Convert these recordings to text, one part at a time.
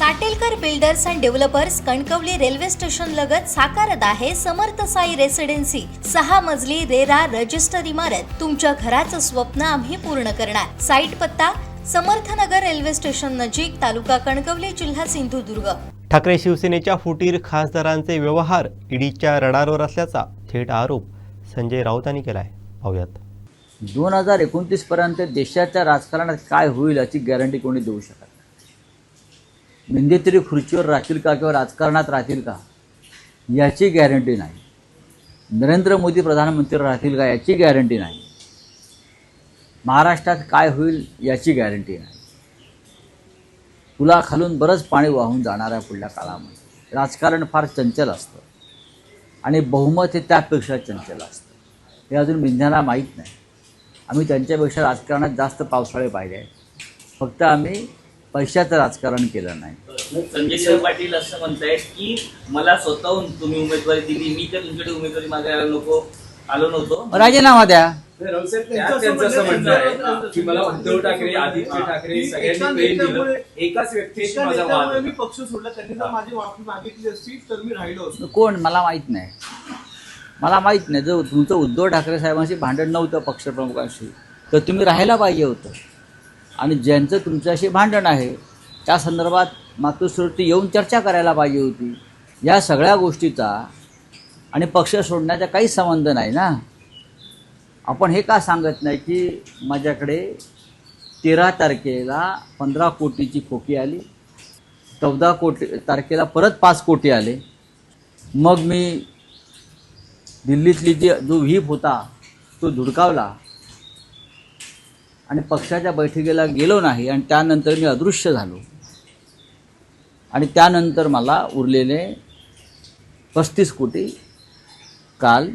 Satelkar builders and developers Kankavli railway station लगत साकारत आहे समर्थ साई रेसिडेन्सी 6 मजली रेरा रजिस्टर इमारत। तुमच्या घराचं स्वप्न आम्ही पूर्ण करणार। साईट पत्ता समर्थनगर रेल्वे स्टेशन नजीक, तालुका कणकवली, जिल्हा सिंधुदुर्ग। ठाकरे शिवसेनेच्या फुटीर खासदारांचे व्यवहार ईडीच्या रडारवर असल्याचा थेट आरोप संजय राऊतांनी केला आहे। पाहूयात। 2029 पर्यंत देशाच्या राजकारणात काय होईल याची गॅरंटी कोणी देऊ शकत नाही। निंदेतरी खुर्चीवर राहतील का किंवा राजकारणात राहतील का याची गॅरंटी नाही। नरेंद्र मोदी प्रधानमंत्री राहतील का याची गॅरंटी नाही। महाराष्ट्रात काय होईल याची गॅरंटी नाही। पुलाखालून बरंच पाणी वाहून जाणार आहे पुढल्या काळामध्ये। राजकारण फार चंचल असतं आणि बहुमत हे त्यापेक्षा चंचल असतं, हे अजून विज्ञानाला माहीत नाही। आम्ही त्यांच्यापेक्षा राजकारणात जास्त पावसाळे पाहिले आहेत, फक्त आम्ही पैशाचं राजकारण केलं नाही। संजय पाटील असं म्हणतायत की मला स्वतःहून तुम्ही उमेदवारी दिली, मी तर तुमच्याकडे उमेदवारी मागायला आलो नव्हतो, राजीनामा द्या। त्यांचं असं म्हणणं आहे की मला उद्धव ठाकरे, आदित्य ठाकरे सगळ्यांनी प्रेम दिलं, एकाच व्यक्तीशी माझा वाद, मी पक्ष सोडला, त्यांनी जर माझी माफी मागितली असती तर मी राहिलो असतो। कोण मला माहीत नाही, मला माहीत नाही। जर तुमचं उद्धव ठाकरे साहेबांशी भांडण नव्हतं पक्षप्रमुखांशी तर तुम्ही राहायला पाहिजे होतं, आणि ज्यांचं तुमच्याशी भांडण आहे त्या संदर्भात मातृश्रुती येऊन चर्चा करायला पाहिजे होती। या सगळ्या गोष्टीचा आणि पक्ष सोडण्याचा काही संबंध नाही ना। आपण हे का सांगत नाही की माझ्याकडे 13 तारखेला 15 कोटीची खोकी आली, 14 तारखेला परत 5 कोटी आले, मग मी दिल्लीतली जो व्हीप होता तो धुडकावला आणि पक्षाच्या बैठकीला गेलो नाही, आणि त्यानंतर मी अदृश्य झालो, आणि त्यानंतर मला उरलेले 35 कोटी काल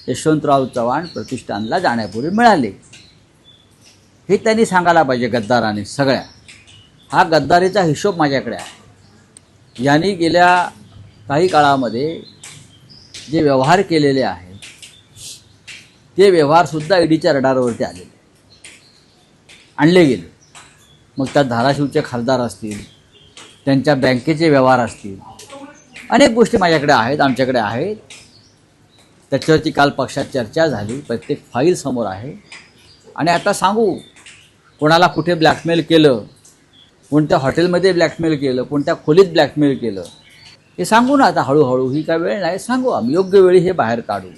यशवंतराव चव्हाण प्रतिष्ठानला जाण्यापूर्वी मिळाले। हे त्यांनी सांगायला पाहिजे गद्दाराने सगळ्या। हा गद्दारीचा हिशोब माझ्याकडे आहे। यांनी गेल्या काही काळामध्ये जे व्यवहार केलेले आहेत ते व्यवहारसुद्धा ईडीच्या रडारवरती आणले गेले। मग त्यात धाराशिवचे खासदार असतील, त्यांच्या बँकेचे व्यवहार असतील, अनेक गोष्टी माझ्याकडे आहेत, आमच्याकडे आहेत। त्याच्यावरती काल पक्षात चर्चा झाली, प्रत्येक फाईल समोर आहे। आणि आता सांगू कोणाला कुठे ब्लॅकमेल केलं, कोणत्या हॉटेलमध्ये ब्लॅकमेल केलं, कोणत्या खोलीत ब्लॅकमेल केलं, हे सांगू ना आता हळूहळू। ही काय वेळ नाही, सांगू आम्ही, योग्य वेळी हे बाहेर काढू।